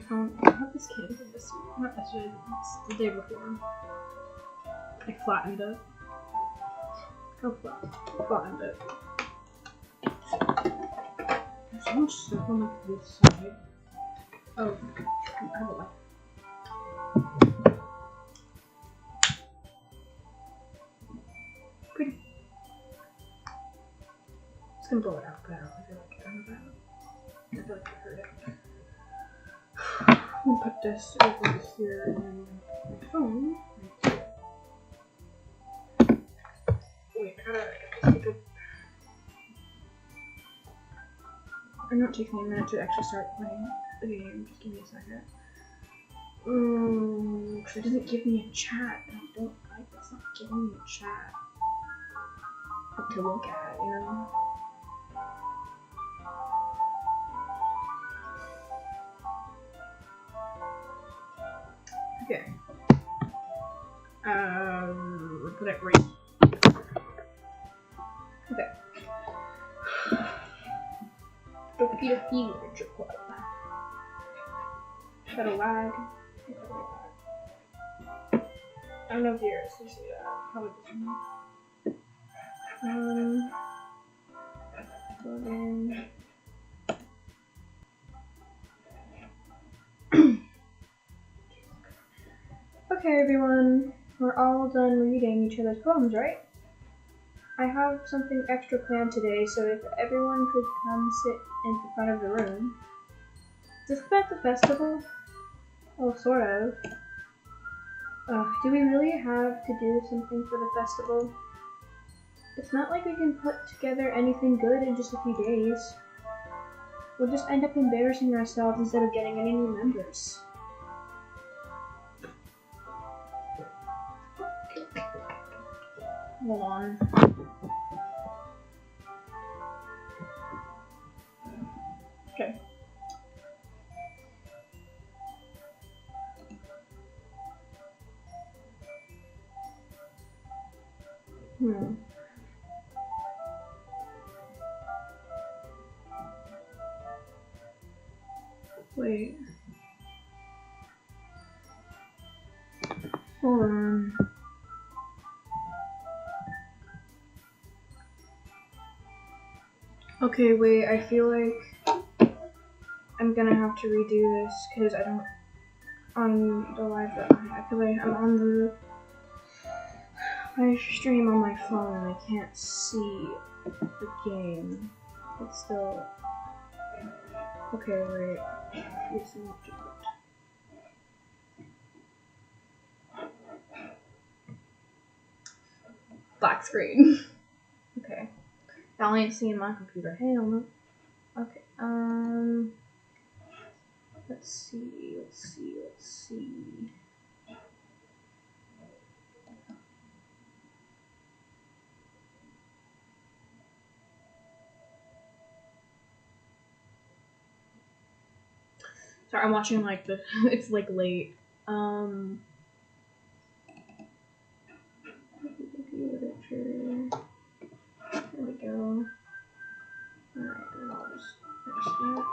phone. I have this candle this week. Not yesterday, it's the day before. I flattened it. How flattened it. There's so much stuff on like this side. Oh, I have a light. Pretty. It's gonna blow it out, but I don't feel like it. I feel like I heard it. I'm gonna put this over here and then my phone. Wait, I gotta take a. I know it takes me a minute to actually start playing the game. Just give me a second. Because it doesn't give me a chat, and I don't like it's not giving me a chat to look at, you know? Okay. Put it right. Okay. Doki Doki Literature Club. Got a lag. I don't know if you're supposed to see that. Probably doesn't. Loading. Okay, everyone. We're all done reading each other's poems, right? I have something extra planned today, so if everyone could come sit in the front of the room. Is this about the festival? Oh, sort of. Do we really have to do something for the festival? It's not like we can put together anything good in just a few days. We'll just end up embarrassing ourselves instead of getting any new members. Hold on. Okay. Wait. Hold on. Okay, wait, I feel like I'm gonna have to redo this because I don't on the live because I'm on the live stream on my phone and I can't see the game. It's still okay. Wait, it's not too good. Black screen. Okay. I only see in my computer. Hell no. Okay. Let's see. Sorry, I'm watching like the. It's like late. Literature. There we go. Alright, and I'll just finish that.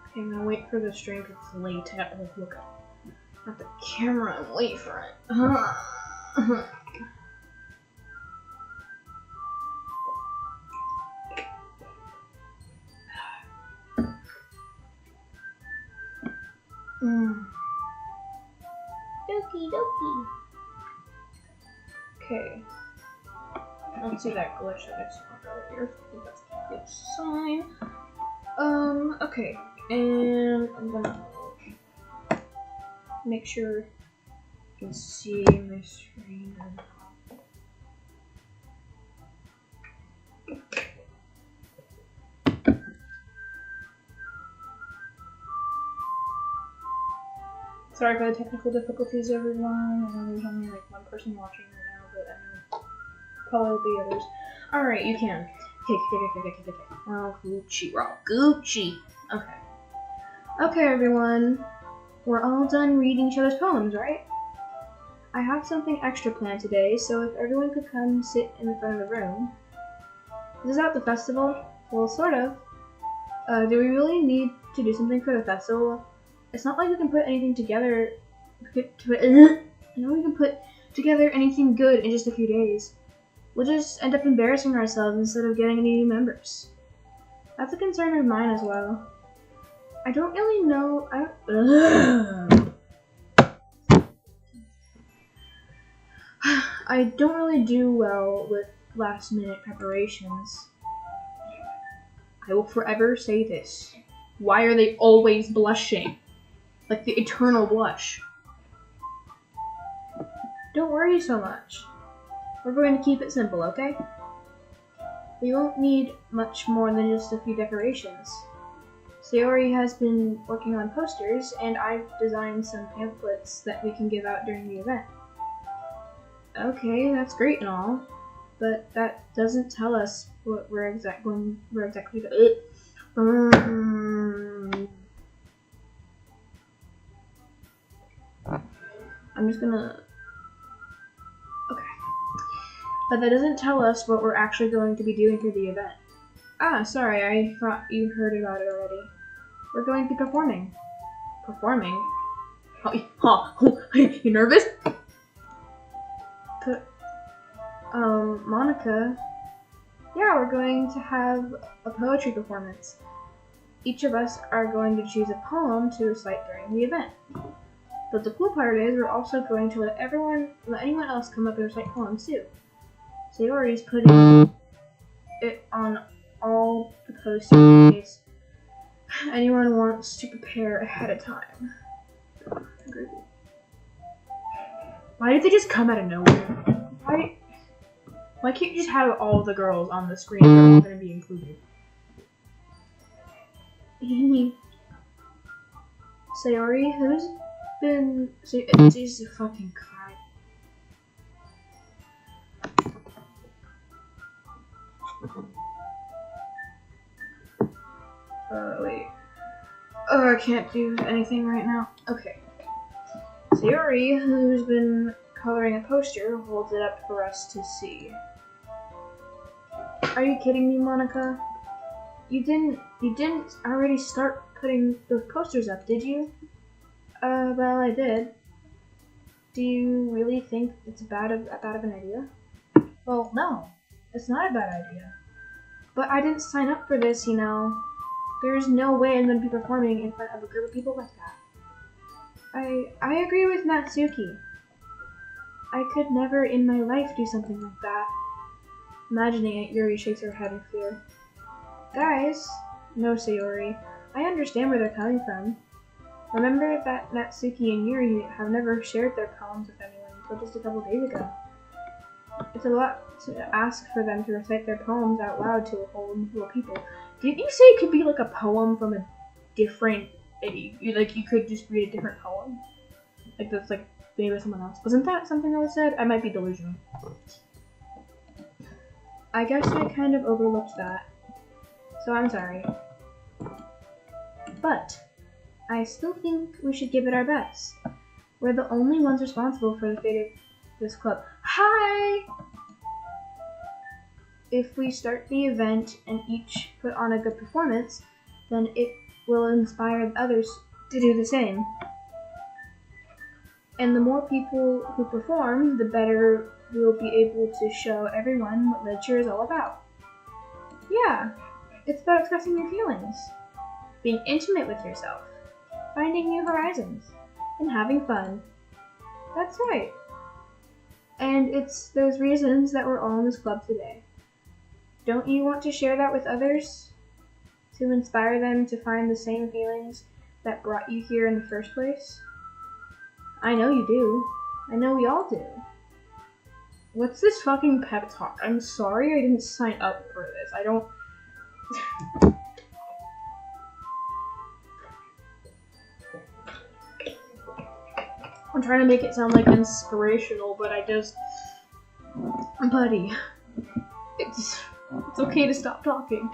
Okay, I'm gonna wait for the stream because it's late to have to look at the camera and wait for it. Doki doki. Okay. I don't see that glitch that I saw earlier. I think that's a good sign. Okay. And I'm gonna make sure you can see my screen. Sorry for the technical difficulties, everyone. I know there's only like one person watching right now, but I know probably will be others. Alright, you can. Okay. Oh, Gucci, we're all Gucci. Okay. Okay, everyone. We're all done reading each other's poems, right? I have something extra planned today, so if everyone could come sit in the front of the room. Is that the festival? Well, sort of. Do we really need to do something for the festival? It's not like we can put anything together. We can put together anything good in just a few days. We'll just end up embarrassing ourselves instead of getting any new members. That's a concern of mine as well. I don't really know. I don't really do well with last-minute preparations. I will forever say this. Why are they always blushing? Like the eternal blush. Don't worry so much. We're going to keep it simple, okay? We won't need much more than just a few decorations. Sayori has been working on posters, and I've designed some pamphlets that we can give out during the event. Okay, that's great and all, but that doesn't tell us what we're exactly I'm just gonna... Okay. But that doesn't tell us what we're actually going to be doing for the event. Ah, sorry, I thought you heard about it already. We're going to be performing. Performing? Oh, you nervous? Monica? Yeah, we're going to have a poetry performance. Each of us are going to choose a poem to recite during the event. But the cool part is we're also going to let anyone else come up and recite poems too. Sayori's putting it on all the posters in case anyone wants to prepare ahead of time. Why did they just come out of nowhere? Why can't you just have all the girls on the screen? They're all going to be included. Sayori, who's been... Jesus fucking Christ. Wait. Oh, I can't do anything right now. Okay. Sayori, who's been coloring a poster, holds it up for us to see. Are you kidding me, Monica? You didn't already start putting those posters up, did you? Well, I did. Do you really think it's bad of an idea? Well, no. It's not a bad idea. But I didn't sign up for this, you know. There's no way I'm going to be performing in front of a group of people like that. I agree with Natsuki. I could never in my life do something like that. Imagining it, Yuri shakes her head in fear. Guys, no, Sayori. I understand where they're coming from. Remember that Natsuki and Yuri have never shared their poems with anyone until just a couple days ago. It's a lot to ask for them to recite their poems out loud to a whole room full of people. Didn't you say it could be like a poem from a different... Like, you could just read a different poem? Like, that's like, maybe someone else. Wasn't that something that was said? I might be delusional. I guess I kind of overlooked that. So I'm sorry. But I still think we should give it our best. We're the only ones responsible for the fate of this club. Hi! If we start the event and each put on a good performance, then it will inspire others to do the same. And the more people who perform, the better we'll be able to show everyone what literature is all about. Yeah, it's about expressing your feelings, being intimate with yourself, finding new horizons, and having fun. That's right. And it's those reasons that we're all in this club today. Don't you want to share that with others? To inspire them to find the same feelings that brought you here in the first place? I know you do. I know we all do. What's this fucking pep talk? I'm sorry I didn't sign up for this. I don't... I'm trying to make it sound like inspirational, but I just... Buddy. It's okay to stop talking.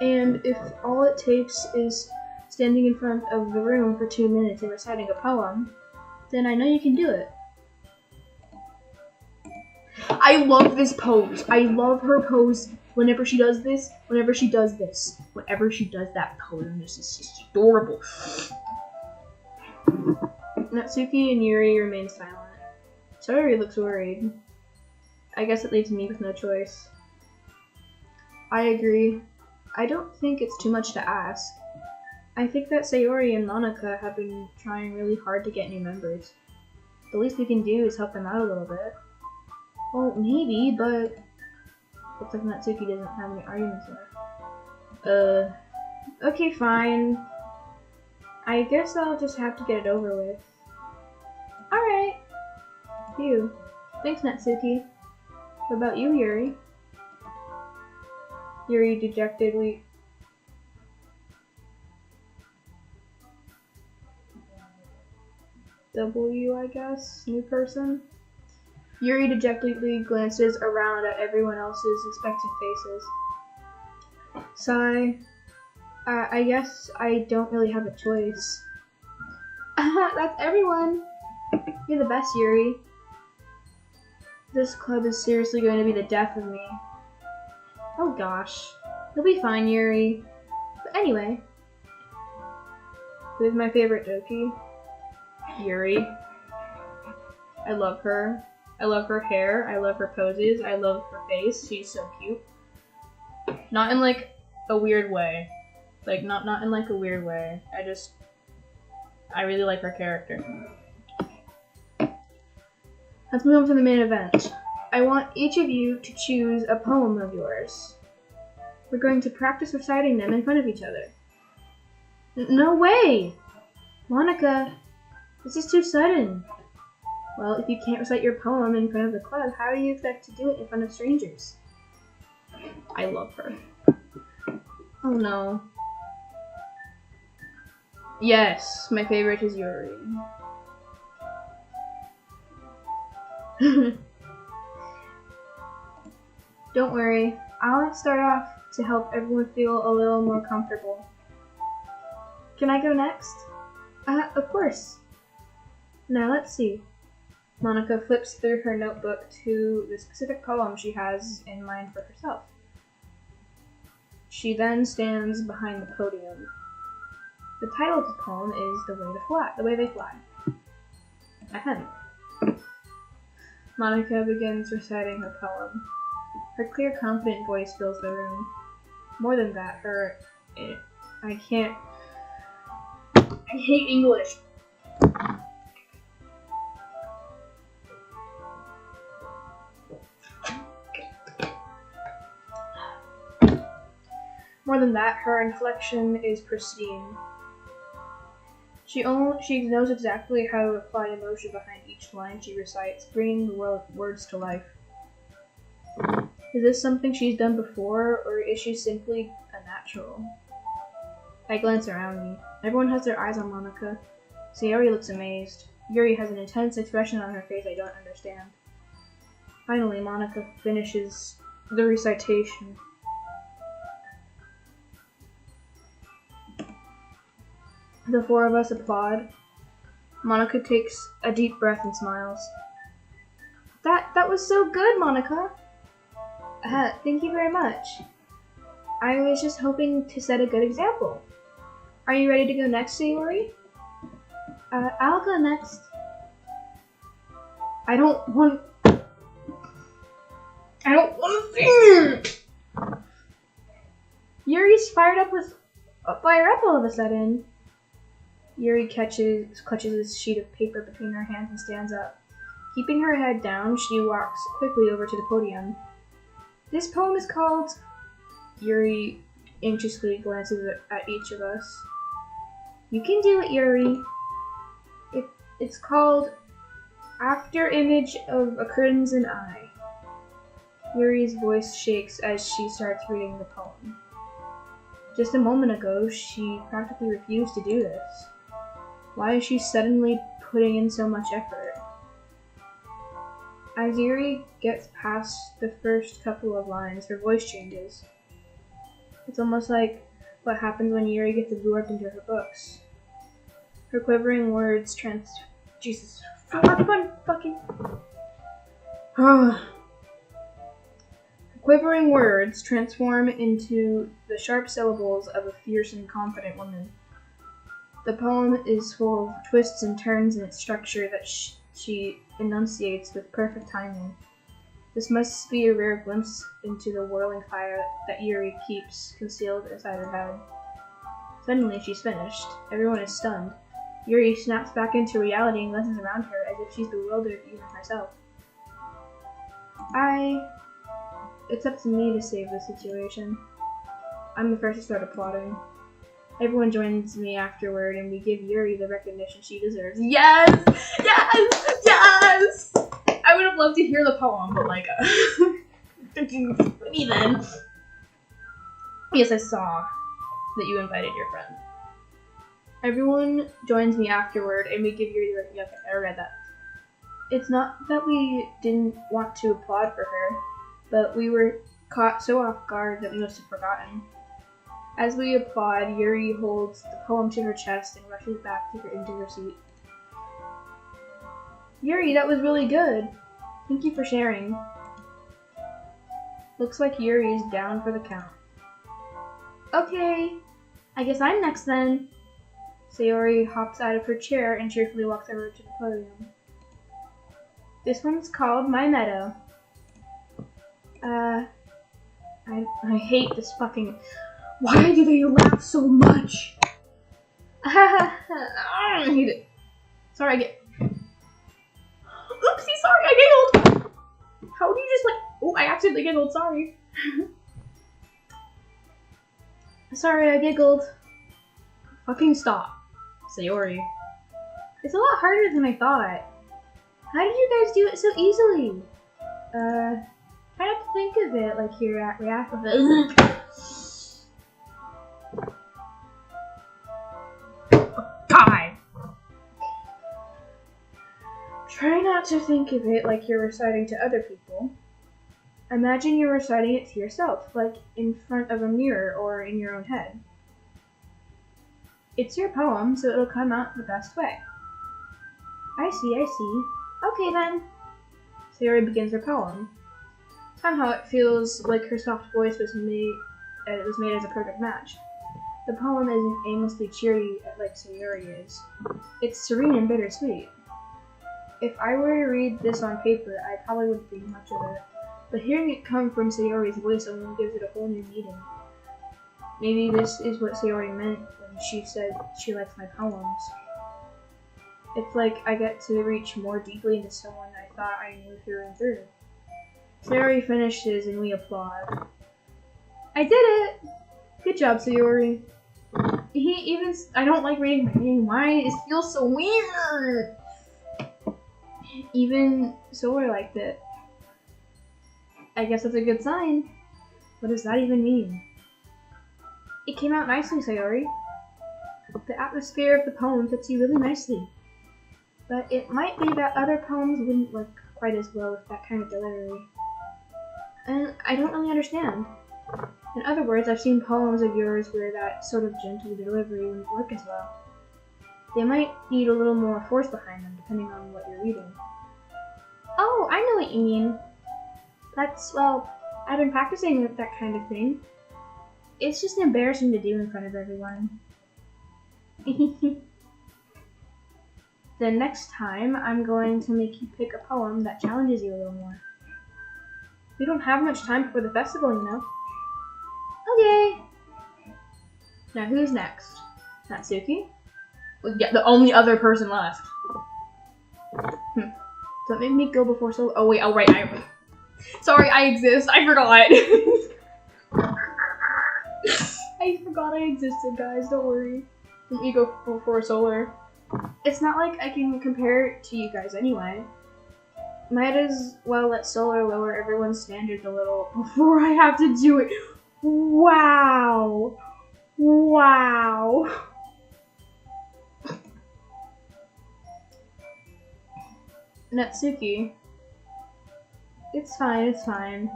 And if all it takes is standing in front of the room for 2 minutes and reciting a poem, then I know you can do it. I love this pose. I love her pose whenever she does that poem, this is just adorable. Natsuki and Yuri remain silent. Sayori looks worried. I guess it leaves me with no choice. I agree. I don't think it's too much to ask. I think that Sayori and Monica have been trying really hard to get new members. The least we can do is help them out a little bit. Well, maybe, but looks like Natsuki doesn't have any arguments left. Okay, fine. I guess I'll just have to get it over with. Alright. Phew. Thanks, Natsuki. What about you, Yuri? Yuri dejectedly... W, I guess? New person? Yuri dejectedly glances around at everyone else's expectant faces. Sigh. I guess I don't really have a choice. That's everyone! You're the best, Yuri. This club is seriously going to be the death of me. Oh gosh. You'll be fine, Yuri. But anyway. Who's my favorite Doki? Yuri. I love her. I love her hair. I love her poses. I love her face. She's so cute. Not in like a weird way. Like not in like a weird way. I really like her character. Let's move on to the main event. I want each of you to choose a poem of yours. We're going to practice reciting them in front of each other. No way! Monica, this is too sudden. Well, if you can't recite your poem in front of the club, how do you expect to do it in front of strangers? I love her. Oh no. Yes, my favorite is Yuri. Don't worry, I'll start off to help everyone feel a little more comfortable. Can I go next? Of course. Now let's see. Monica flips through her notebook to the specific poem she has in mind for herself. She then stands behind the podium. The title of the poem is The Way They Fly. Ahem. Monica begins reciting her poem. Her clear, confident voice fills the room. More than that, I hate English. More than that, her inflection is pristine. She knows exactly how to apply emotion behind each line she recites, bringing the words to life. Is this something she's done before, or is she simply a natural? I glance around me. Everyone has their eyes on Monica. Sayori looks amazed. Yuri has an intense expression on her face I don't understand. Finally, Monica finishes the recitation. The four of us applaud. Monica takes a deep breath and smiles. That was so good, Monica! Thank you very much. I was just hoping to set a good example. Are you ready to go next, Sayori? I'll go next. I don't want to sing! Yuri's fired up all of a sudden. Yuri clutches his sheet of paper between her hands and stands up. Keeping her head down, she walks quickly over to the podium. This poem is called... Yuri anxiously glances at each of us. You can do it, Yuri. It's called After Image of a Crimson Eye. Yuri's voice shakes as she starts reading the poem. Just a moment ago, she practically refused to do this. Why is she suddenly putting in so much effort? As Yuri gets past the first couple of lines, her voice changes. It's almost like what happens when Yuri gets absorbed into her books. Her quivering words Jesus. Her Quivering words transform into the sharp syllables of a fierce and confident woman. The poem is full of twists and turns in its structure that she enunciates with perfect timing. This must be a rare glimpse into the whirling fire that Yuri keeps concealed inside her head. Suddenly, she's finished. Everyone is stunned. Yuri snaps back into reality and glances around her as if she's bewildered even herself. It's up to me to save the situation. I'm the first to start applauding. Everyone joins me afterward, and we give Yuri the recognition she deserves. Yes! Yes! Yes! I would have loved to hear the poem, but like, me then. Yes, I saw that you invited your friend. Everyone joins me afterward, and we give Yuri the recognition. Okay, I read that. It's not that we didn't want to applaud for her, but we were caught so off guard that we must have forgotten. As we applaud, Yuri holds the poem to her chest and rushes back into her seat. Yuri, that was really good. Thank you for sharing. Looks like Yuri is down for the count. Okay, I guess I'm next then. Sayori hops out of her chair and cheerfully walks over to the podium. This one's called My Meadow. I hate this fucking... Why do they laugh so much? I hate it. Sorry, I get... Oopsie, sorry, I giggled! How do you just like... Oh, I accidentally giggled, sorry. Sorry, I giggled. Fucking stop. Sayori. It's a lot harder than I thought. How did you guys do it so easily? Try not to think of it like you're at react of it. God! Try not to think of it like you're reciting to other people. Imagine you're reciting it to yourself, like in front of a mirror or in your own head. It's your poem, so it'll come out the best way. I see. Okay then. Sayori begins her poem. Somehow it feels like her soft voice was made as a perfect match. The poem isn't aimlessly cheery like Sayori is. It's serene and bittersweet. If I were to read this on paper, I probably wouldn't think much of it. But hearing it come from Sayori's voice alone gives it a whole new meaning. Maybe this is what Sayori meant when she said she likes my poems. It's like I get to reach more deeply into someone I thought I knew through and through. Sayori finishes and we applaud. I did it! Good job, Sayori. I don't like reading my name. Why? It feels so weird! Even Sayori liked it. I guess that's a good sign. What does that even mean? It came out nicely, Sayori. The atmosphere of the poem fits you really nicely. But it might be that other poems wouldn't work quite as well with that kind of delivery. And I don't really understand. In other words, I've seen poems of yours where that sort of gentle delivery wouldn't work as well. They might need a little more force behind them, depending on what you're reading. Oh, I know what you mean. Well, I've been practicing that kind of thing. It's just embarrassing to do in front of everyone. Then next time, I'm going to make you pick a poem that challenges you a little more. We don't have much time before the festival, you know. Okay. Now who's next? Natsuki? Well, yeah, the only other person left. Don't make me go before so. Oh wait, right. Sorry, I exist. I forgot. I forgot I existed, guys. Don't worry. Let me go before Solar. It's not like I can compare it to you guys anyway. Might as well let Solar lower everyone's standards a little before I have to do it. Wow. Natsuki. It's fine.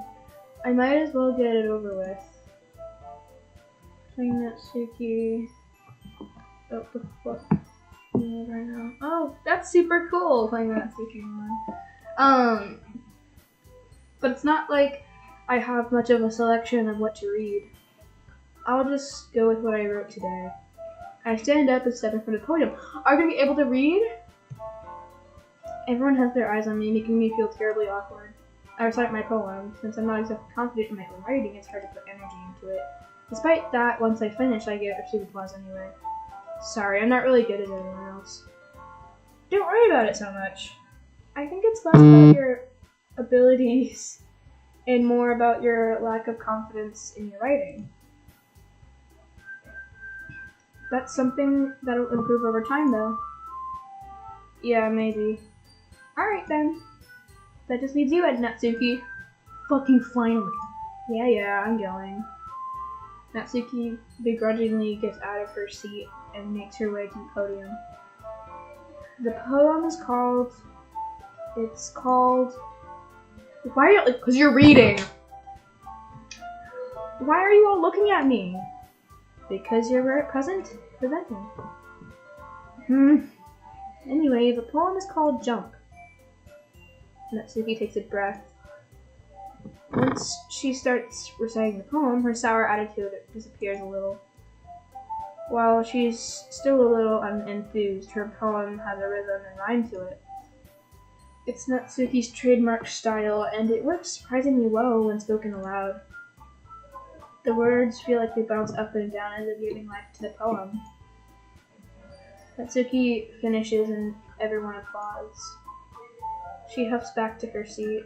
I might as well get it over with. Playing Natsuki. Oh, the fuck? Right now. Oh, that's super cool playing Natsuki one. But it's not like I have much of a selection of what to read. I'll just go with what I wrote today. I stand up and step in front of the podium. Are you going to be able to read? Everyone has their eyes on me, making me feel terribly awkward. I recite my poem. Since I'm not exactly confident in my own writing, it's hard to put energy into it. Despite that, once I finish, I get received applause anyway. Sorry, I'm not really good as everyone else. Don't worry about it so much. I think it's less about your abilities and more about your lack of confidence in your writing. That's something that'll improve over time, though. Yeah, maybe. Alright then. That just leaves you, Natsuki. Fucking finally. Yeah, I'm going. Natsuki begrudgingly gets out of her seat and makes her way to the podium. The poem is called... Why are you... Because you're reading! Why are you all looking at me? Because you're presenting. Anyway, the poem is called Jump. Natsuki takes a breath. Once she starts reciting the poem, her sour attitude disappears a little. While she's still a little unenthused, her poem has a rhythm and rhyme to it. It's Natsuki's trademark style, and it works surprisingly well when spoken aloud. The words feel like they bounce up and down as if giving life to the poem. Natsuki finishes and everyone applauds. She huffs back to her seat.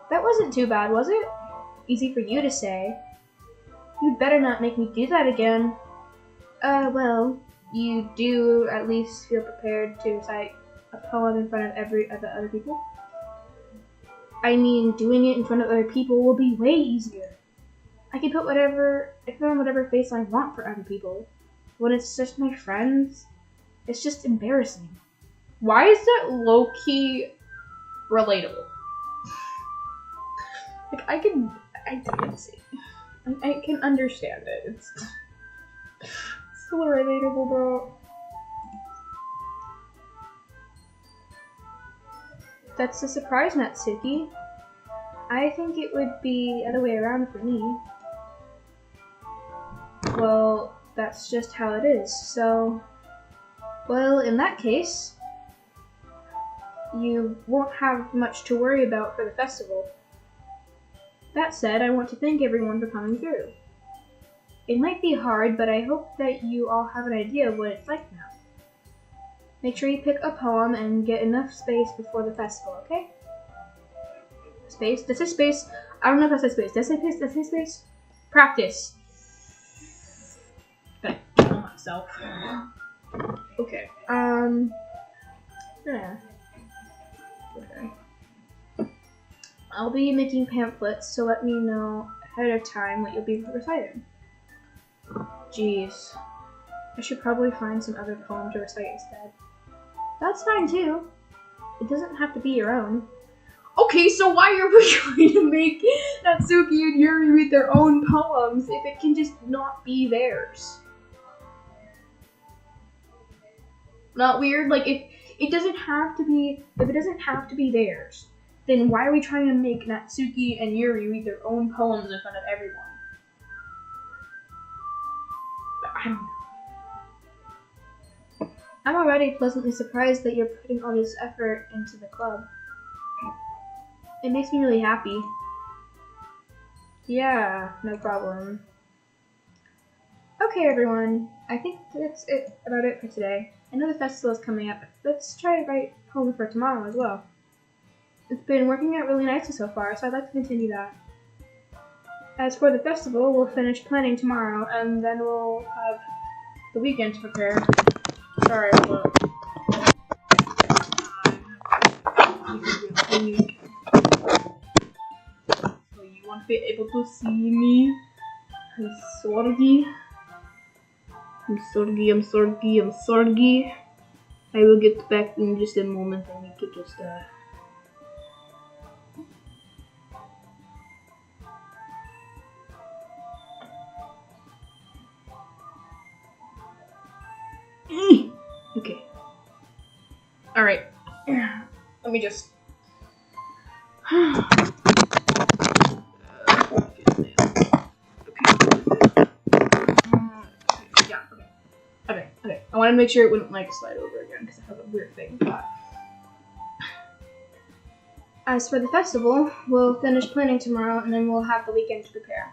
That wasn't too bad, was it? Easy for you to say. You'd better not make me do that again. Well, you do at least feel prepared to recite a poem in front of other people? I mean, doing it in front of other people will be way easier. I can put on whatever face I want for other people. When it's just my friends, it's just embarrassing. Why is that low-key relatable? Like, I can understand it. It's so relatable, bro. That's a surprise, Natsuki. I think it would be the other way around for me. Well, that's just how it is, so... Well, in that case, you won't have much to worry about for the festival. That said, I want to thank everyone for coming through. It might be hard, but I hope that you all have an idea of what it's like now. Make sure you pick a poem and get enough space before the festival, okay? Space? Does it say space? I don't know if that says space. Does it say space? Practice. Gotta kill myself. Okay. Yeah. Okay. I'll be making pamphlets, so let me know ahead of time what you'll be reciting. Jeez. I should probably find some other poem to recite instead. That's fine too. It doesn't have to be your own. Okay, so why are we trying to make Natsuki and Yuri read their own poems if it can just not be theirs? Not weird? Like, if it doesn't have to be theirs, then why are we trying to make Natsuki and Yuri read their own poems in front of everyone? I don't know. I'm already pleasantly surprised that you're putting all this effort into the club. It makes me really happy. Yeah, no problem. Okay, everyone. I think that's about it for today. I know the festival is coming up. Let's try to write poems for tomorrow as well. It's been working out really nicely so far, so I'd like to continue that. As for the festival, we'll finish planning tomorrow, and then we'll have the weekend to prepare. Sorry, but... So you won't be able to see me? I'm sorry. I will get back in just a moment. I need to just, Okay. Alright. Let me just... I want to make sure it wouldn't like slide over again because it has a weird thing. But as for the festival, we'll finish planning tomorrow and then we'll have the weekend to prepare.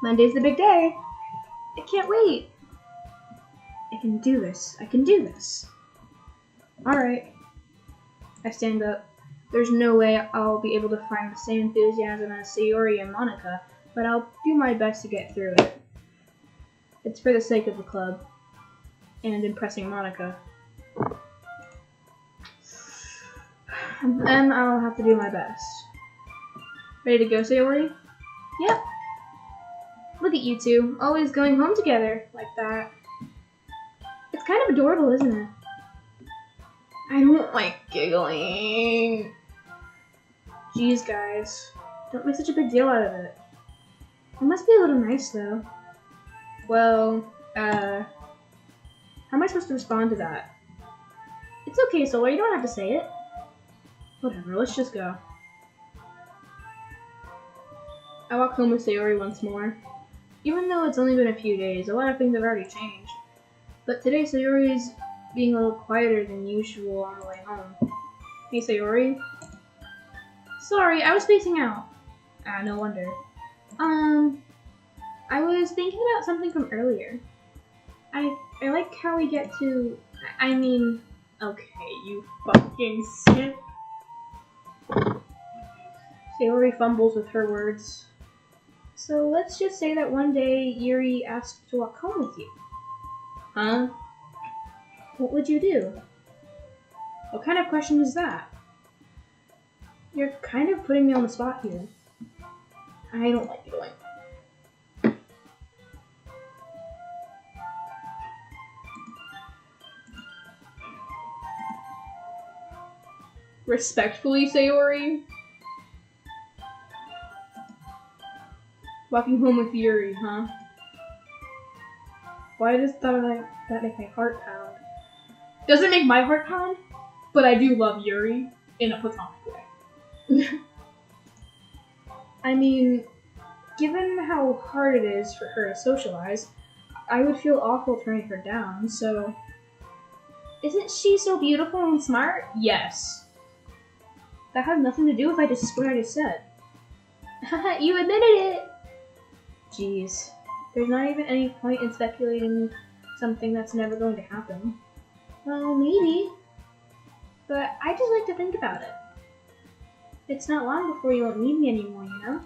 Monday's the big day. I can't wait. I can do this. I can do this. Alright. I stand up. There's no way I'll be able to find the same enthusiasm as Sayori and Monica, but I'll do my best to get through it. It's for the sake of the club. And impressing Monica. Then I'll have to do my best. Ready to go, Sayori? Yep. Look at you two, always going home together, like that. It's kind of adorable, isn't it? I don't like giggling. Jeez, guys. Don't make such a big deal out of it. It must be a little nice, though. Well, how am I supposed to respond to that? It's okay, Solar, you don't have to say it. Whatever, let's just go. I walk home with Sayori once more. Even though it's only been a few days, a lot of things have already changed. But today, Sayori's being a little quieter than usual on the way home. Hey, Sayori. Sorry, I was spacing out. Ah, no wonder. I was thinking about something from earlier. I like how we get to... I mean... Okay, you fucking sick. Sayori fumbles with her words. So let's just say that one day Yuri asked to walk home with you. Huh? What would you do? What kind of question is that? You're kind of putting me on the spot here. I don't like giggling. Respectfully, Sayori? Walking home with Yuri, huh? Why does that make my heart pound? Doesn't make my heart pound, but I do love Yuri in a platonic way. I mean, given how hard it is for her to socialize, I would feel awful turning her down, so... Isn't she so beautiful and smart? Yes. That has nothing to do with what I just said. Haha, you admitted it! Jeez. There's not even any point in speculating something that's never going to happen. Well, maybe. But I just like to think about it. It's not long before you won't need me anymore, you know?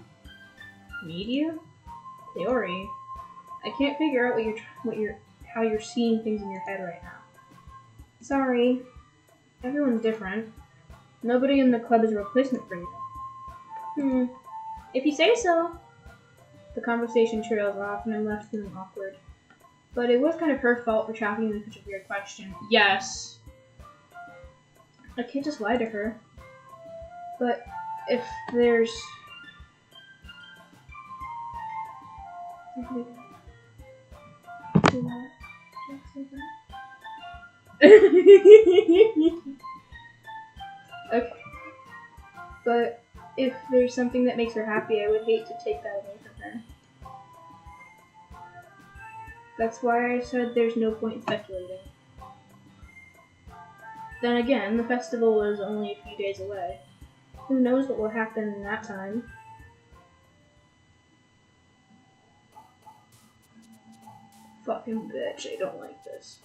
Need you? Sayori, I can't figure out how you're seeing things in your head right now. Sorry. Everyone's different. Nobody in the club is a replacement for you. If you say so. The conversation trails off and I'm left feeling awkward. But it was kind of her fault for trapping me in such a weird question. Yes. I can't just lie to her. But if there's... Okay. But if there's something that makes her happy, I would hate to take that away from her. That's why I said there's no point in speculating. Then again, the festival is only a few days away. Who knows what will happen in that time? Fucking bitch, I don't like this.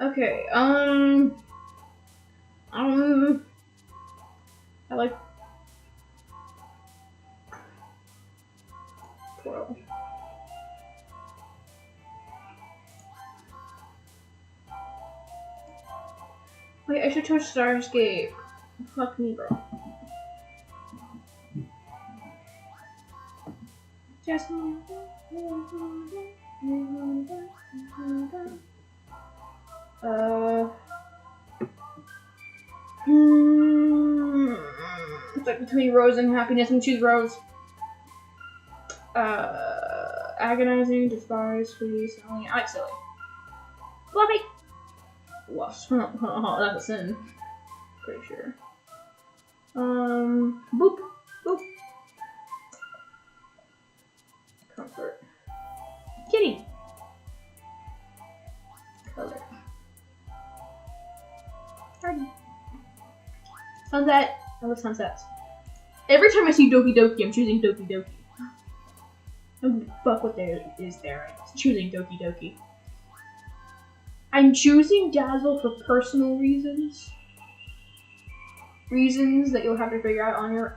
Okay, I like... Bro. Wait, I should touch Starscape. Fuck me, bro. Just... It's like between Rose and happiness and choose Rose. Agonizing, despise, fleece, only I like silly. Fluffy! Lust. That's a sin. Pretty sure. Boop. Boop. Comfort. Kitty. Color. Sunset. I love sunsets. Every time I see Doki Doki, I'm choosing Doki Doki. Oh, fuck what there is there. I'm choosing Doki Doki. I'm choosing Dazzle for personal reasons. Reasons that you'll have to figure out on your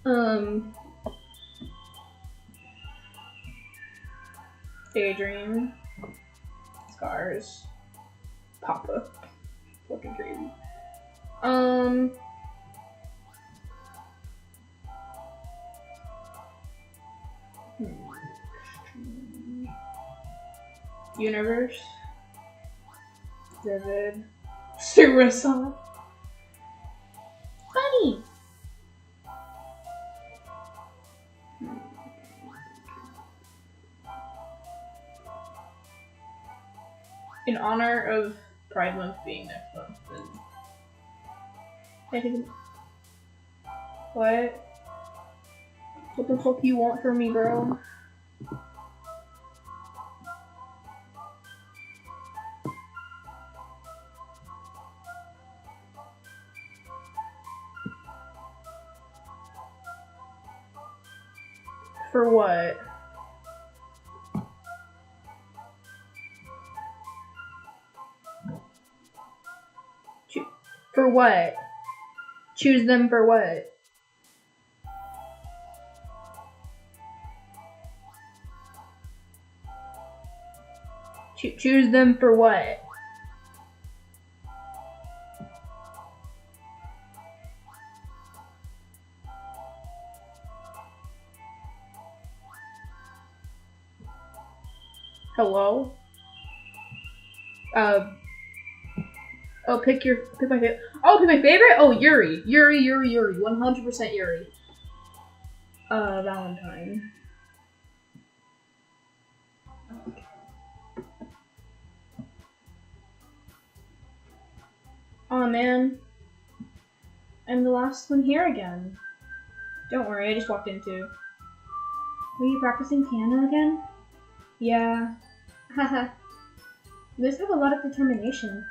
own. Daydream. Scars. Papa. Fucking crazy. Universe. Vivid. Suicide. Funny. In honor of Pride Month being next month, then... What? What the fuck you want from me, bro? For what? For what? Choose them for what? Choose them for what? Hello? Oh, pick my favorite. Oh, pick my favorite? Oh, Yuri. Yuri. 100% Yuri. Valentine. Aw, man. I'm the last one here again. Don't worry, I just walked in too. Were you practicing piano again? Yeah. Haha. You guys have a lot of determination.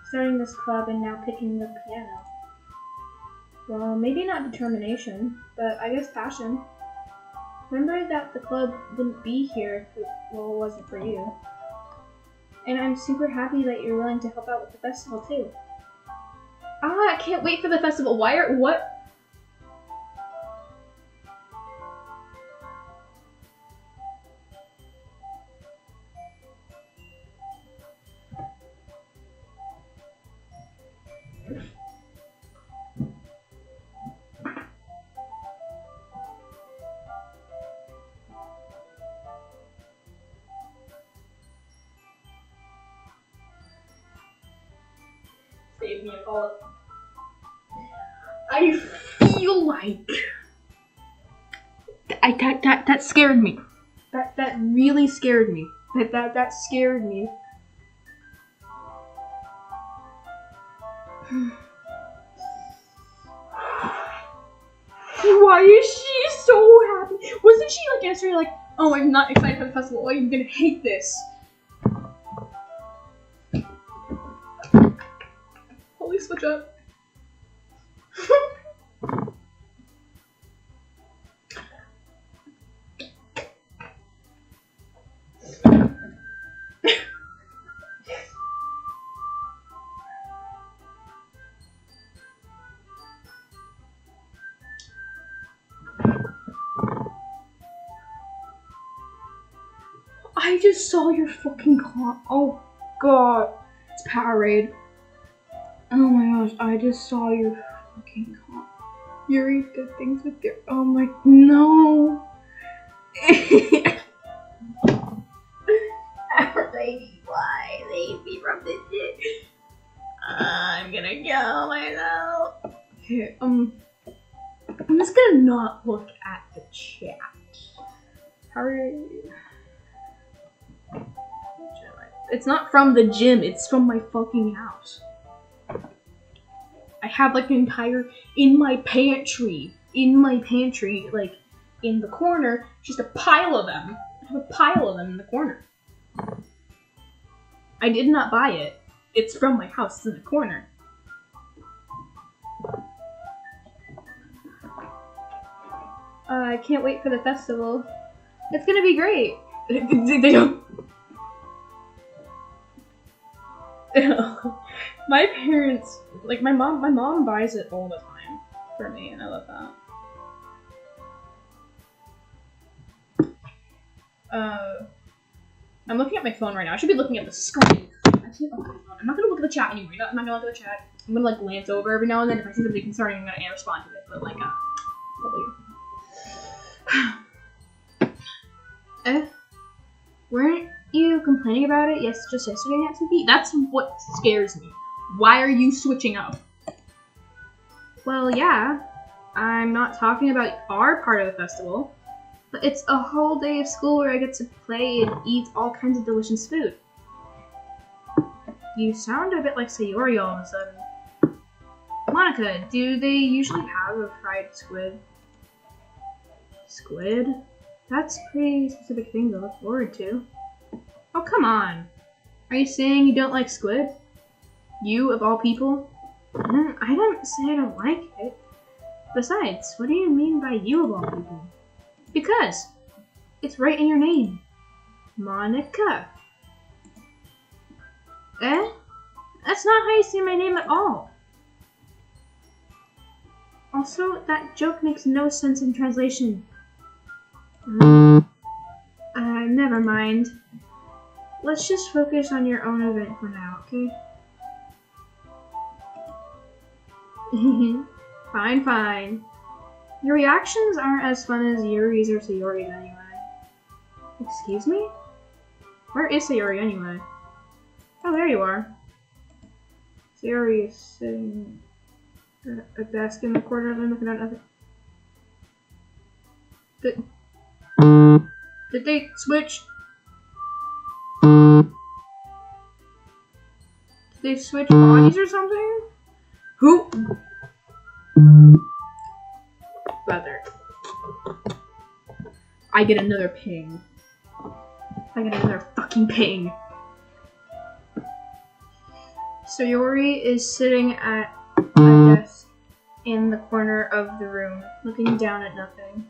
Starting this club and now picking the piano. Well, maybe not determination, but I guess passion. Remember that the club wouldn't be here if it wasn't for you. And I'm super happy that you're willing to help out with the festival too. Ah, I can't wait for the festival. What? Save me a call. I feel like that scared me. That really scared me. That scared me. Why is she so happy? Wasn't she like answering like, "Oh, I'm not excited for the festival. Oh, I'm gonna hate this." Holy switch up. I just saw your fucking comp. Oh god. It's Powerade. Oh my gosh, I just saw your fucking comp. Yuri did things with your. Oh my. No! Lady, why? Save me from this shit. I'm gonna kill myself. Okay, I'm just gonna not look at the chat. How are you? It's not from the gym, it's from my fucking house. I have like an entire, in my pantry, like in the corner, just a pile of them. I have a pile of them in the corner. I did not buy it. It's from my house. It's in the corner. I can't wait for the festival. It's gonna be great. They don't. My parents, like my mom buys it all the time for me, and I love that. I'm looking at my phone right now. I should be looking at the screen. I'm not gonna look at the chat anymore. I'm not gonna look at the chat. I'm gonna like glance over every now and then. If I see something concerning, I'm gonna respond to it. But like, weren't you complaining about it? Yes, just yesterday at TV. That's what scares me. Why are you switching up? Well, yeah. I'm not talking about our part of the festival, but it's a whole day of school where I get to play and eat all kinds of delicious food. You sound a bit like Sayori all of a sudden. Monica, do they usually have a fried squid? Squid? That's a pretty specific thing to look forward to. Oh, come on. Are you saying you don't like squid? You, of all people? I don't say I don't like it. Besides, what do you mean by you, of all people? Because it's right in your name. Monica. That's not how you say my name at all. Also, that joke makes no sense in translation. Never mind. Let's just focus on your own event for now, okay? Fine. Your reactions aren't as fun as Yuri's or Sayori's anyway. Excuse me? Where is Sayori anyway? Oh, there you are. Sayori is sitting at a desk in the corner and looking at nothing. Did they switch? Did they switch bodies or something? Who? Brother. I get another ping. I get another fucking ping. Sayori is sitting at a desk in the corner of the room, looking down at nothing.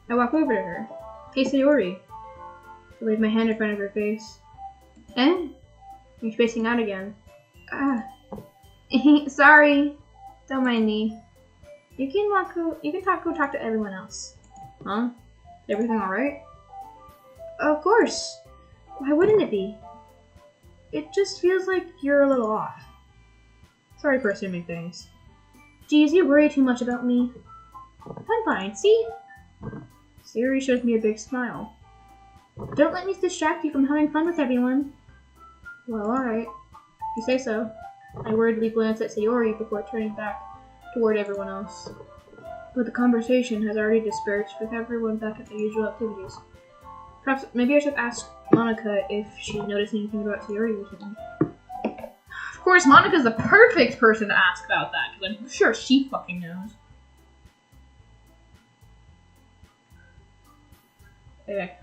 I walk over to her. Hey, Sayori. I wave my hand in front of her face. You're spacing out again. Sorry. Don't mind me. You can go talk to everyone else. Huh? Everything alright? Of course. Why wouldn't it be? It just feels like you're a little off. Sorry for assuming things. Geez, you worry too much about me. I'm fine, see? Sayori shows me a big smile. Don't let me distract you from having fun with everyone. Well, alright. If you say so. I worriedly glance at Sayori before turning back toward everyone else. But the conversation has already dispersed with everyone back at their usual activities. Perhaps maybe I should ask Monica if she noticed anything about Sayori recently. Of course, Monica's the perfect person to ask about that, because I'm sure she fucking knows. Okay.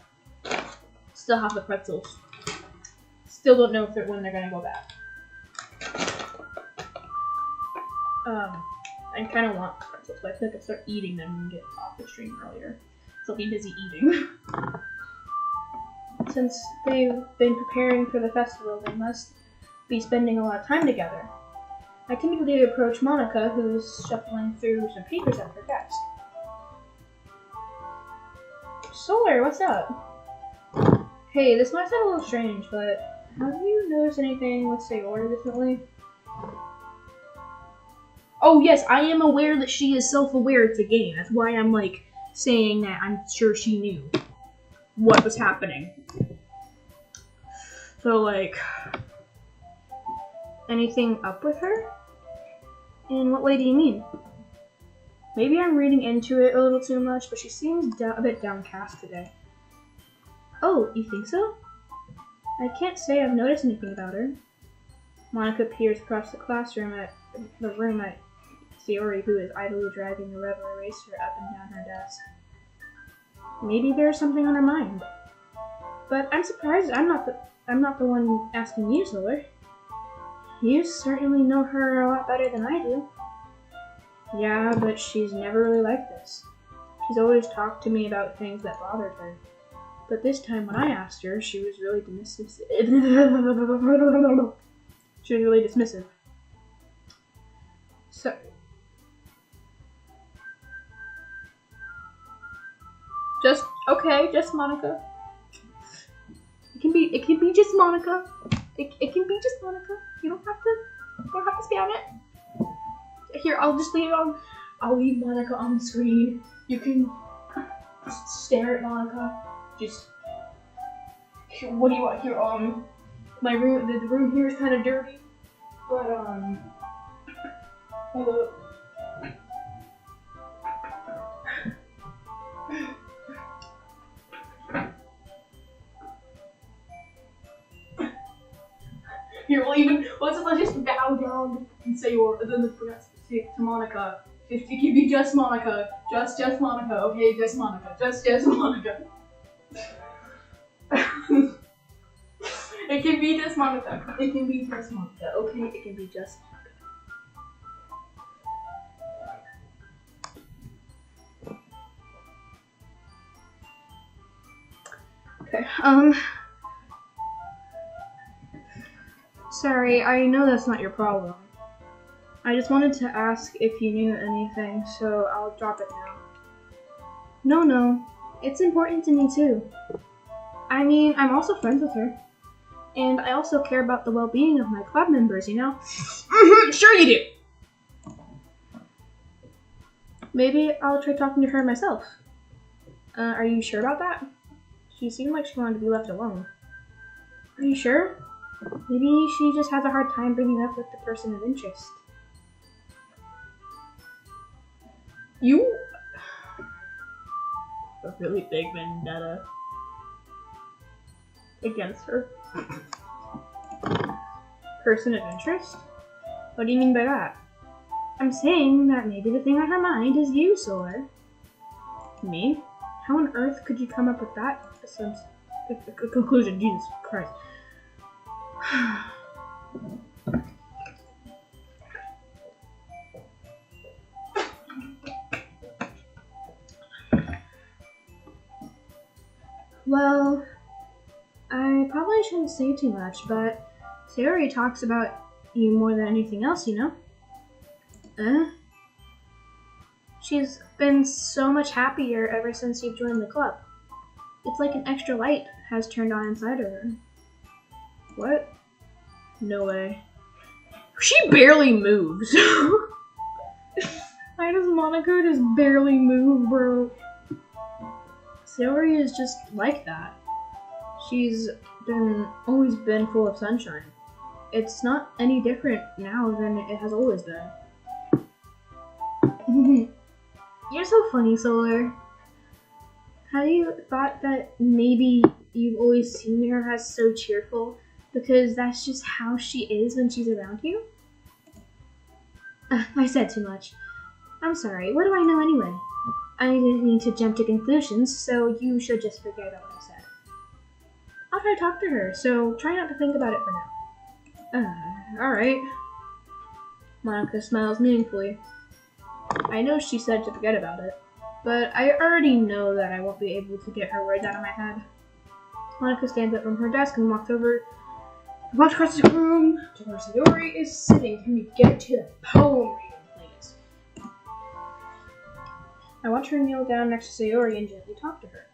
Still have the pretzels. Still don't know when they're gonna go back. I kind of want pretzels, but I feel like I start eating them and get off the stream earlier. So I'll be busy eating. Since they've been preparing for the festival, they must be spending a lot of time together. I typically approach Monica, who's shuffling through some papers at her desk. Solar, what's up? Hey, this might sound a little strange, but have you noticed anything with Sayori recently? Oh yes, I am aware that she is self-aware it's a game. That's why I'm like saying that I'm sure she knew what was happening. So like, anything up with her? In what way do you mean? Maybe I'm reading into it a little too much, but she seems a bit downcast today. Oh, you think so? I can't say I've noticed anything about her. Monica peers across the classroom at the room at Sayori, who is idly driving a rubber eraser up and down her desk. Maybe there's something on her mind. But I'm surprised I'm not the one asking you, Solar. You certainly know her a lot better than I do. Yeah, but she's never really like this. She's always talked to me about things that bothered her. But this time when I asked her, she was really dismissive. She was really dismissive. So... just Monica. It can be just Monica. It can be just Monica. You don't have to spam it. Here, I'll just leave it on. I'll leave Monica on the screen. You can just stare at Monica. Just what do you want here? My room. The room here is kind of dirty, but hold up. Here, let's just bow down and say to Monica. It can be just Monica. Just Monica. Okay, just Monica. Just Monica. It can be just Monica. It can be just Monica. Okay, it can be just Monica. Okay, sorry, I know that's not your problem. I just wanted to ask if you knew anything, so I'll drop it now. No, it's important to me too. I mean, I'm also friends with her. And I also care about the well-being of my club members, you know? Sure you do! Maybe I'll try talking to her myself. Are you sure about that? She seemed like she wanted to be left alone. Are you sure? Maybe she just has a hard time bringing up with the person of interest. You... a really big vendetta against her. Person of interest? What do you mean by that? I'm saying that maybe the thing on her mind is you, Solar. Me? How on earth could you come up with that conclusion? Jesus Christ. Well, I probably shouldn't say too much, but Sayori talks about you more than anything else, you know? She's been so much happier ever since you've joined the club. It's like an extra light has turned on inside of her. What? No way. She barely moves. Why does Monica just barely move, bro? Sayori is just like that. She's always been full of sunshine. It's not any different now than it has always been. You're so funny, Solar. Have you thought that maybe you've always seen her as so cheerful because that's just how she is when she's around you? I said too much. I'm sorry, what do I know anyway? I didn't mean to jump to conclusions, so you should just forget about what I said. I'll try to talk to her, so try not to think about it for now. Alright. Monica smiles meaningfully. I know she said to forget about it, but I already know that I won't be able to get her words out of my head. Monica stands up from her desk and walks across the room to where Sayori is sitting. Can we get to the poem reading, please? I watch her kneel down next to Sayori and gently talk to her,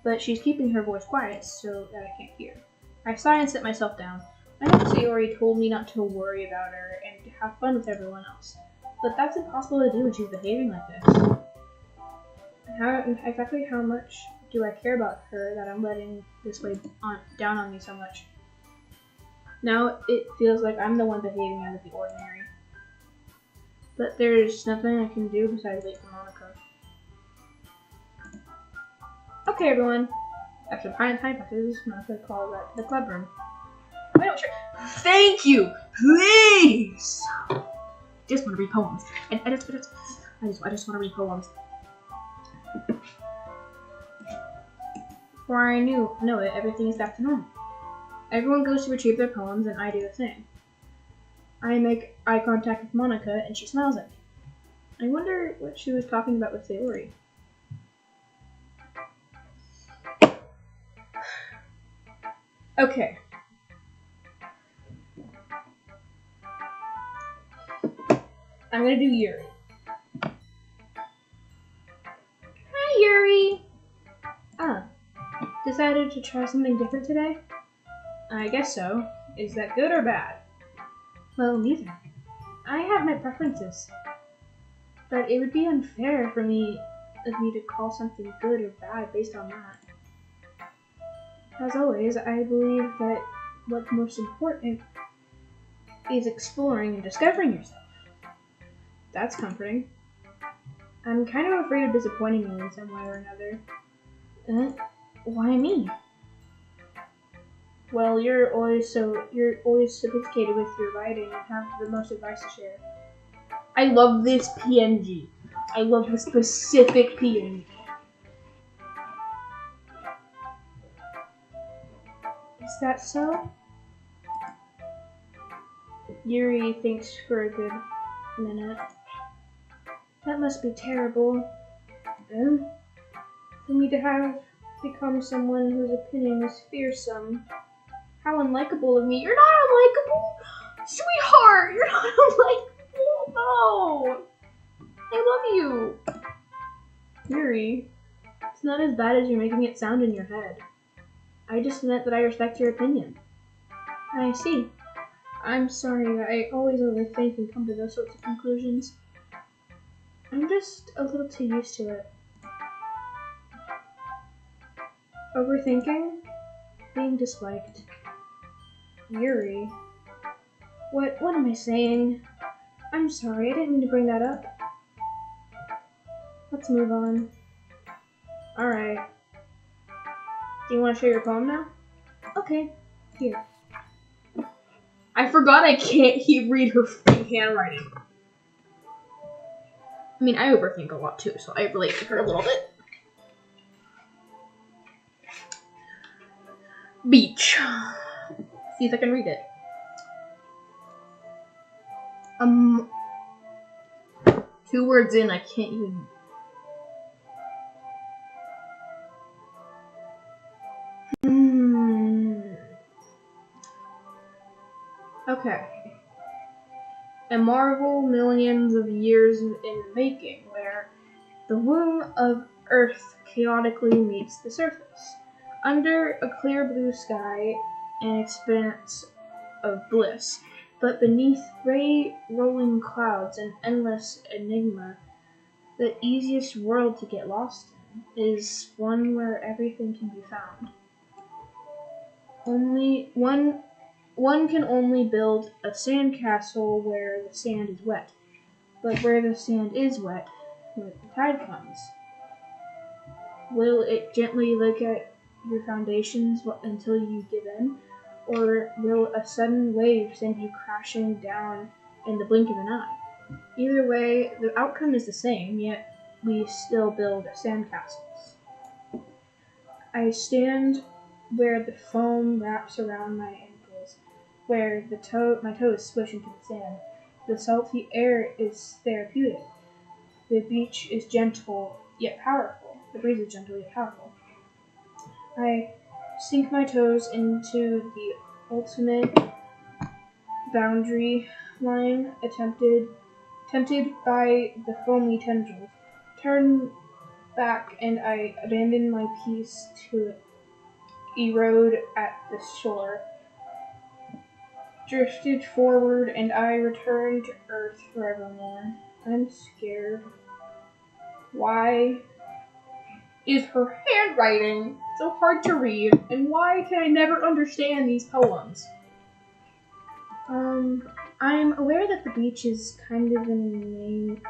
but she's keeping her voice quiet so that I can't hear. I sigh and sit myself down. I know Sayori told me not to worry about her and to have fun with everyone else, but that's impossible to do when she's behaving like this. Exactly how much do I care about her that I'm letting this weigh down on me so much? Now it feels like I'm the one behaving out of the ordinary. But there's nothing I can do besides wait for Monica. Okay, everyone. After time passes, Monica calls back to the club room. Why don't you? Thank you! Please! I just want to read poems. I just want to read poems. Before I know it, everything is back to normal. Everyone goes to retrieve their poems, and I do the same. I make eye contact with Monica, and she smiles at me. I wonder what she was talking about with Sayori. Okay. I'm gonna do Yuri. Hi, Yuri! Decided to try something different today? I guess so. Is that good or bad? Well, neither. I have my preferences. But it would be unfair for me to call something good or bad based on that. As always, I believe that what's most important is exploring and discovering yourself. That's comforting. I'm kind of afraid of disappointing you in some way or another. Why me? Well, you're always sophisticated with your writing and have the most advice to share. I love this PNG. I love the specific PNG. Is that so? Yuri thinks for a good minute. That must be terrible. For me to have become someone whose opinion is fearsome. How unlikable of me. You're not unlikable! Sweetheart! You're not unlikable! No! I love you! Yuri, it's not as bad as you're making it sound in your head. I just meant that I respect your opinion. I see. I'm sorry, I always overthink and come to those sorts of conclusions. I'm just a little too used to it. Overthinking? Being disliked. Yuri. What am I saying? I'm sorry, I didn't mean to bring that up. Let's move on. Alright. Do you want to share your poem now? Okay, here. I forgot I can't read her handwriting. I mean, I overthink a lot too, so I relate to her a little bit. Beach. See if I can read it. 2 words in, I can't even. Okay. A marvel millions of years in the making, where the womb of Earth chaotically meets the surface. Under a clear blue sky, an expanse of bliss, but beneath gray rolling clouds and endless enigma, the easiest world to get lost in is one where everything can be found. One can only build a sandcastle where the sand is wet, but where the sand is wet, when the tide comes, will it gently lick at your foundations until you give in, or will a sudden wave send you crashing down in the blink of an eye? Either way, the outcome is the same, yet we still build sandcastles. I stand where the foam wraps around my ankles, where my toes squish into the sand. The salty air is therapeutic. The beach is gentle yet powerful. The breeze is gentle yet powerful. I sink my toes into the ultimate boundary line, tempted by the foamy tendrils. Turn back and I abandon my peace to erode at the shore. Drifted forward and I return to Earth forevermore. I'm scared. Why is her handwriting so hard to read, and why can I never understand these poems? I'm aware that the beach is kind of inane.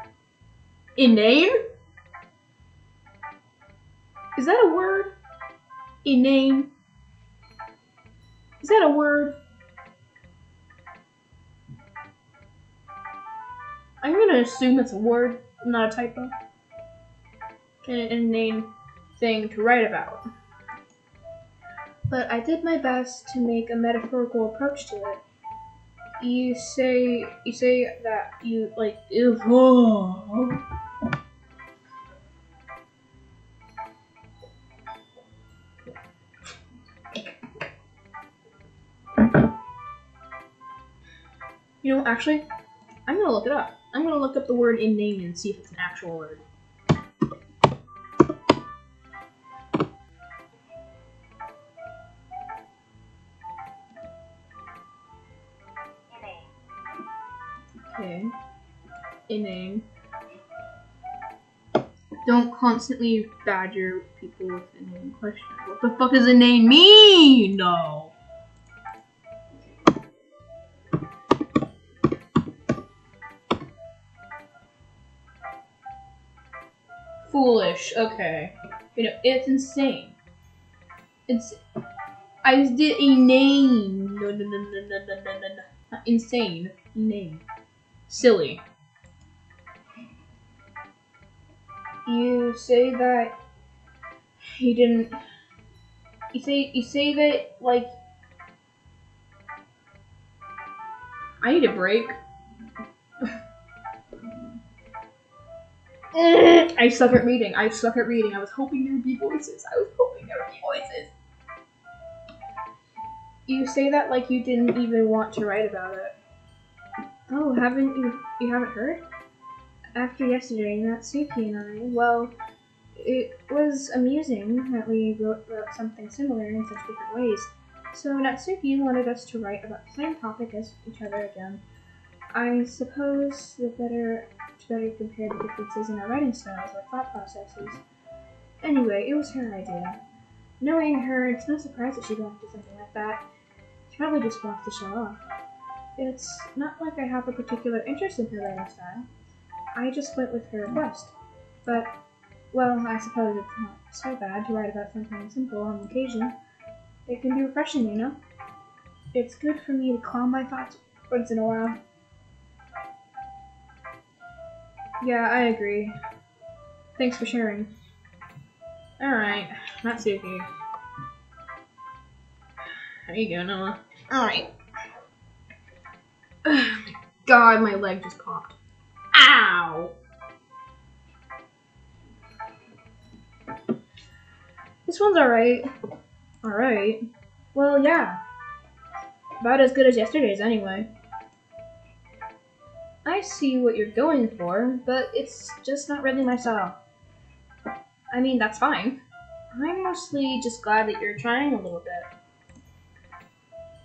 Inane? Is that a word? Inane? Is that a word? I'm gonna assume it's a word, not a typo. An inane thing to write about. But I did my best to make a metaphorical approach to it. You say that you like if you know, actually, I'm gonna look it up. I'm gonna look up the word inane and see if it's an actual word. Okay. Inane. Don't constantly badger people with inane questions. What the fuck does inane mean? No. Foolish. Okay. You know, it's insane. It's. I just did inane. No. Not insane. Inane. Silly. You say that you didn't. You say that like. I need a break. I suck at reading. I was hoping there would be voices. You say that like you didn't even want to write about it. Oh, you haven't heard? After yesterday, Natsuki and I, well, it was amusing that we wrote about something similar in such different ways. So Natsuki wanted us to write about the same topic as each other again. I suppose to better compare the differences in our writing styles or thought processes. Anyway, it was her idea. Knowing her, it's no surprise that she'd want to do something like that. She probably just wants to show off. It's not like I have a particular interest in her writing style. I just went with her request. But, well, I suppose it's not so bad to write about something simple on occasion. It can be refreshing, you know? It's good for me to calm my thoughts once in a while. Yeah, I agree. Thanks for sharing. Alright, Natsuki. There you go, Noah. Alright. God, my leg just popped. Ow! This one's alright. Alright. Well, yeah. About as good as yesterday's, anyway. I see what you're going for, but it's just not really my style. I mean, that's fine. I'm mostly just glad that you're trying a little bit.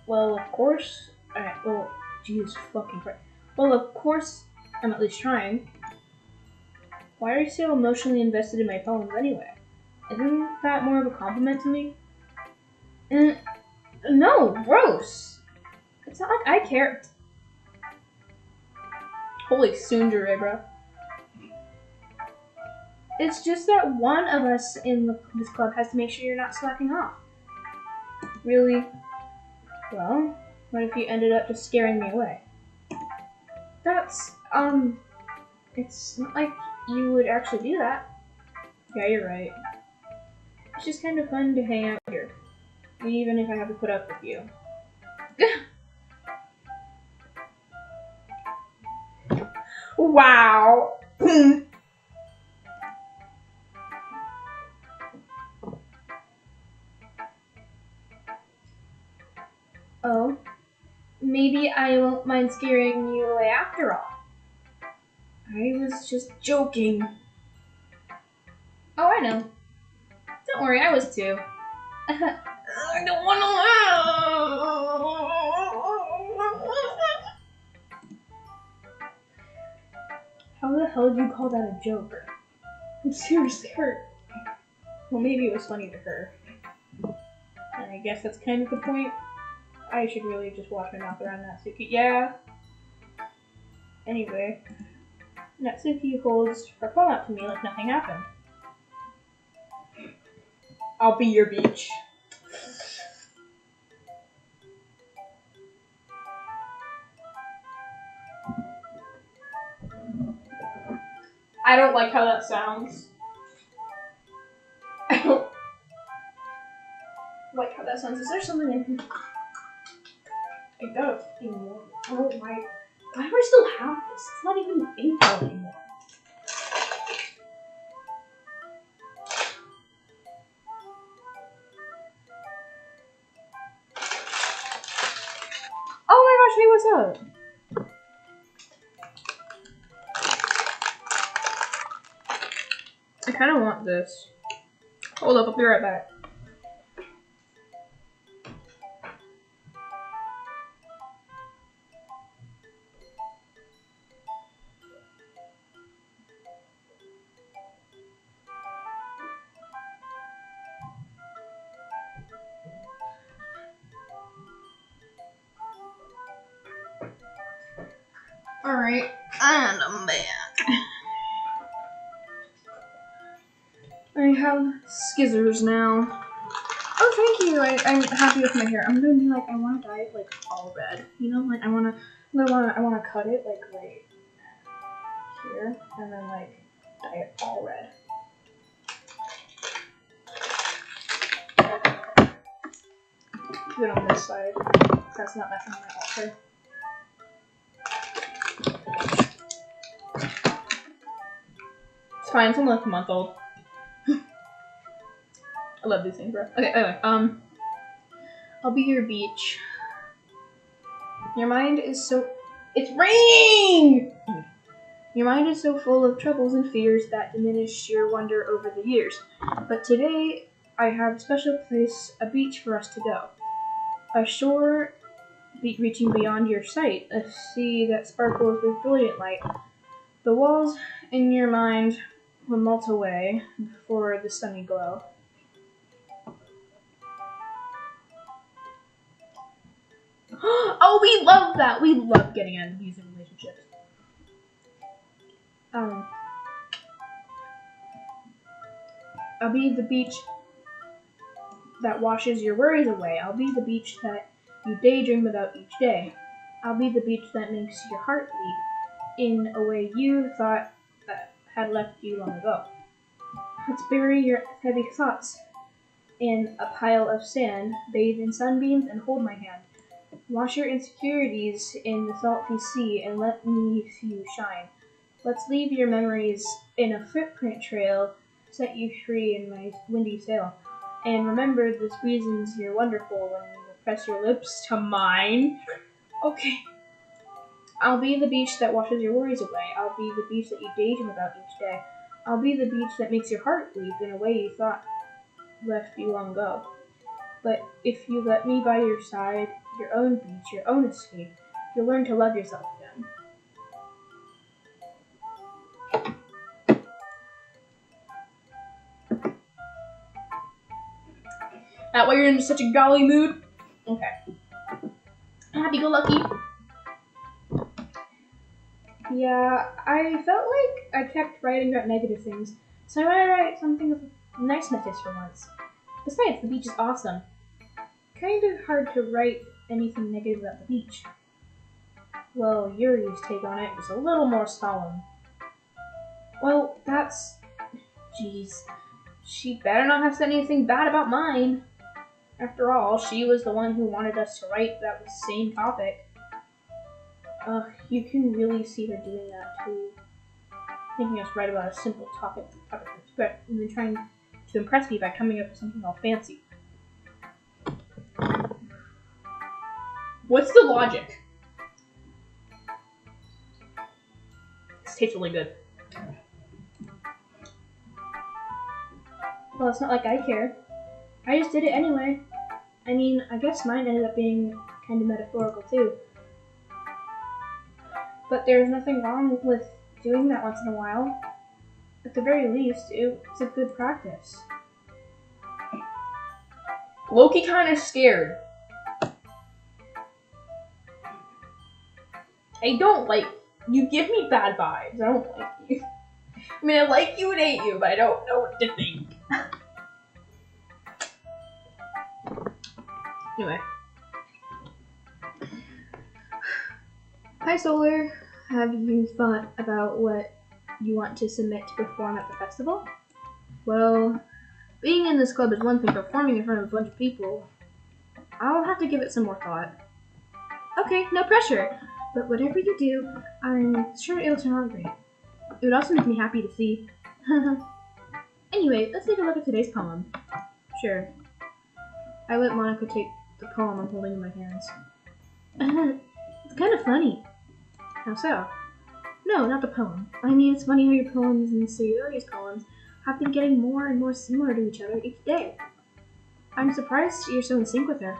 Well, of course. Well, Jesus fucking Christ. Well, of course, I'm at least trying. Why are you so emotionally invested in my poems anyway? Isn't that more of a compliment to me? No, gross. It's not like I care. Holy tsundere, bro. It's just that one of us in this club has to make sure you're not slacking off. Really? Well, what if you ended up just scaring me away? That's, it's not like you would actually do that. Yeah, you're right. It's just kind of fun to hang out here. Even if I have to put up with you. Wow. Oh, maybe I won't mind scaring you away after all. I was just joking. Oh, I know. Don't worry, I was too. I don't want to. How the hell did you call that a joke? I'm seriously hurt. Well, maybe it was funny to her. And I guess that's kind of the point. I should really just watch my mouth around Natsuki. Yeah. Anyway, Natsuki holds her phone out to me like nothing happened. I'll be your beach. I don't like how that sounds. I don't like how that sounds. Is there something I can... I got a fucking water. Oh my. Why do I still have this? It's not even April anymore. Oh my gosh, hey, what's up? I kind of want this. Hold up, I'll be right back. Alright, and I'm back. I have skizzers now. Oh, thank you. I'm happy with my hair. I'm gonna be like, I want to dye it like all red. You know, like I wanna cut it like right here, and then like dye it all red. Do it on this side. That's not messing my altar. It's fine. It's only like a month old. I love these things, bro. Okay, anyway, I'll be your beach. Your mind is so... It's raining! Your mind is so full of troubles and fears that diminish your wonder over the years. But today, I have a special place, a beach for us to go. A shore reaching beyond your sight, a sea that sparkles with brilliant light. The walls in your mind will melt away before the sunny glow. Oh, we love that! We love getting out of abusive relationships. I'll be the beach that washes your worries away. I'll be the beach that you daydream about each day. I'll be the beach that makes your heart leap in a way you thought that had left you long ago. Let's bury your heavy thoughts in a pile of sand, bathe in sunbeams, and hold my hand. Wash your insecurities in the salty sea and let me see you shine. Let's leave your memories in a footprint trail, set you free in my windy sail. And remember the reasons you're wonderful when you press your lips to mine. Okay. I'll be the beach that washes your worries away. I'll be the beach that you daydream about each day. I'll be the beach that makes your heart leap in a way you thought left you long ago. But if you let me by your side, your own beach, your own escape, you'll learn to love yourself again. That way you're in such a golly mood? Okay. Happy-go-lucky. Yeah, I felt like I kept writing about negative things, so I might write something with nice messages for once. Besides, the beach is awesome. Kind of hard to write anything negative about the beach. Well, Yuri's take on it was a little more solemn. Well, that's... Jeez. She better not have said anything bad about mine. After all, she was the one who wanted us to write about the same topic. You can really see her doing that too. Making us write about a simple topic and then trying to impress me by coming up with something all fancy. What's the logic? This tastes really good. Well, it's not like I care. I just did it anyway. I mean, I guess mine ended up being kind of metaphorical too. But there's nothing wrong with doing that once in a while. At the very least, it's a good practice. Loki kind of scared. I don't like you. You give me bad vibes. I don't like you. I mean, I like you and hate you, but I don't know what to think. Anyway. Hi, Solar. Have you thought about what you want to submit to perform at the festival? Well, being in this club is one thing, performing in front of a bunch of people, I'll have to give it some more thought. Okay, no pressure. But whatever you do, I'm sure it'll turn out great. It would also make me happy to see. Anyway, let's take a look at today's poem. Sure. I let Monica take the poem I'm holding in my hands. It's kind of funny. How so? No, not the poem. I mean, it's funny how your poems and Sayori's poems have been getting more and more similar to each other each day. I'm surprised you're so in sync with her.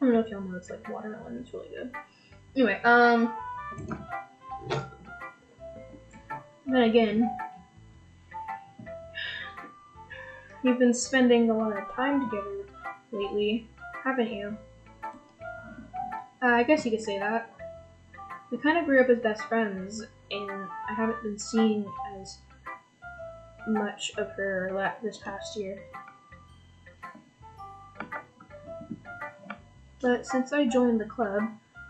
I don't know if y'all know it's like watermelon. It's really good. Anyway, then again, you've been spending a lot of time together lately, haven't you? I guess you could say that. We kind of grew up as best friends, and I haven't been seeing as much of her this past year. But since I joined the club,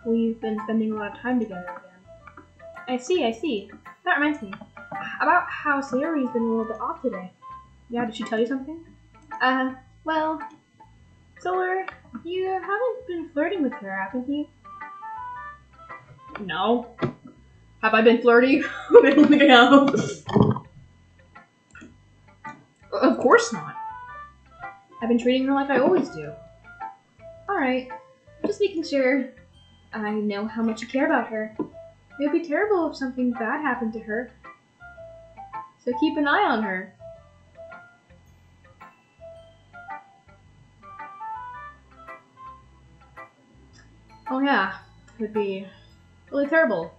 we've been spending a lot of time together again. I see. That reminds me. About how Sayori's been a little bit off today. Yeah, did she tell you something? Well, Solar, you haven't been flirting with her, haven't you? No. Have I been flirty? I don't think I have. Of course not. I've been treating her like I always do. Alright, just making sure. I know how much you care about her. It would be terrible if something bad happened to her. So keep an eye on her. Oh yeah, it would be really terrible.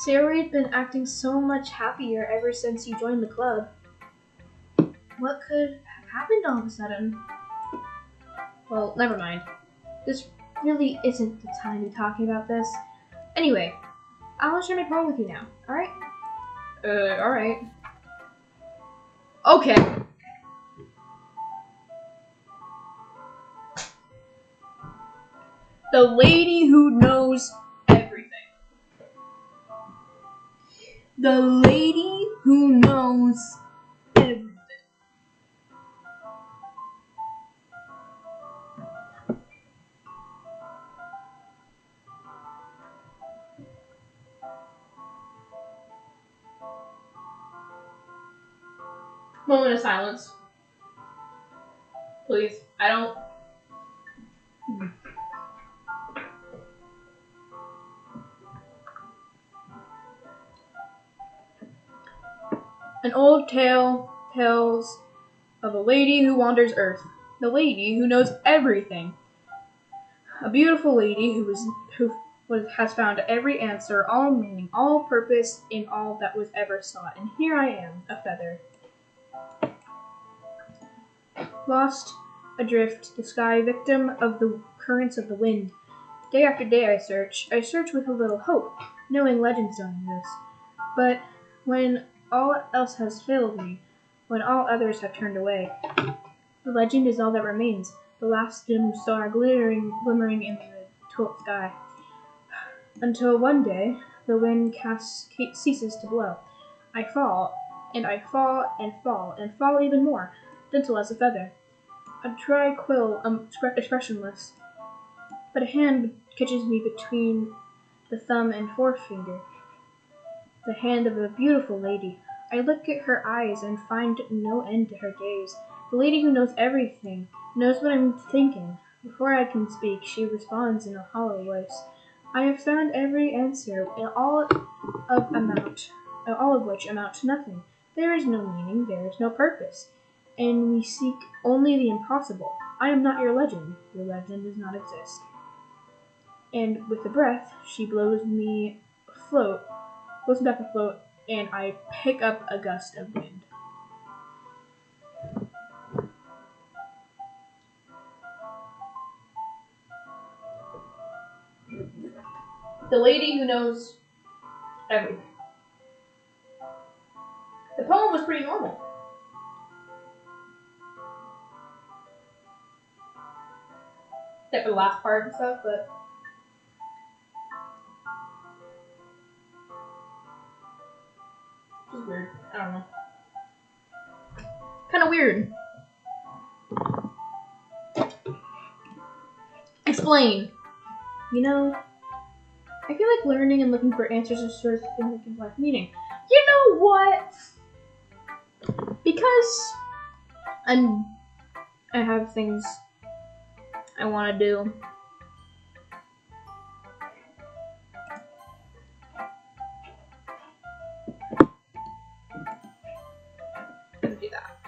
Sayori's been acting so much happier ever since you joined the club. What could have happened all of a sudden? Well, never mind. This really isn't the time to be talking about this. Anyway, I'll share my poem with you now, alright? Alright. Okay. The lady who knows everything. The lady who knows everything. Moment of silence. Please. I don't... An old tale tells of a lady who wanders Earth. The lady who knows everything. A beautiful lady who has found every answer, all meaning, all purpose in all that was ever sought. And here I am, a feather. Lost adrift, the sky, victim of the currents of the wind. Day after day I search with a little hope, knowing legends don't exist. But when all else has failed me, when all others have turned away, the legend is all that remains, the last dim star glimmering in the twilight sky. Until one day, the wind ceases to blow. I fall, and I fall, and fall, and fall even more, gentle as a feather. A tranquil, expressionless. But a hand catches me between the thumb and forefinger. The hand of a beautiful lady. I look at her eyes and find no end to her gaze. The lady who knows everything, knows what I'm thinking. Before I can speak, she responds in a hollow voice. I have found every answer, and all of which amount to nothing. There is no meaning, there is no purpose, and we seek only the impossible. I am not your legend. Your legend does not exist. And with a breath, she blows me back afloat, and I pick up a gust of wind. The lady who knows everything. The poem was pretty normal. Except for the last part and stuff, but it's weird. I don't know. Kind of weird. Explain. You know, I feel like learning and looking for answers is sort of thing that gives life meaning. You know what? Because I have things I want to do. Do that.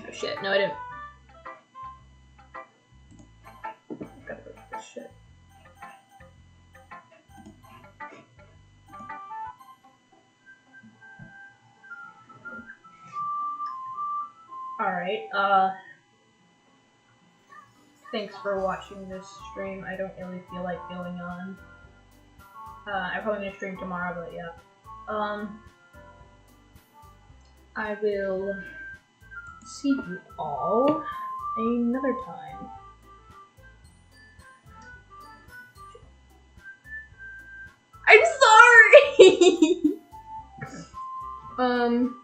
Oh shit! No, I didn't. Gotta go for this shit. Alright, thanks for watching this stream. I don't really feel like going on. I'm probably gonna stream tomorrow, but yeah. I will see you all another time. I'm sorry!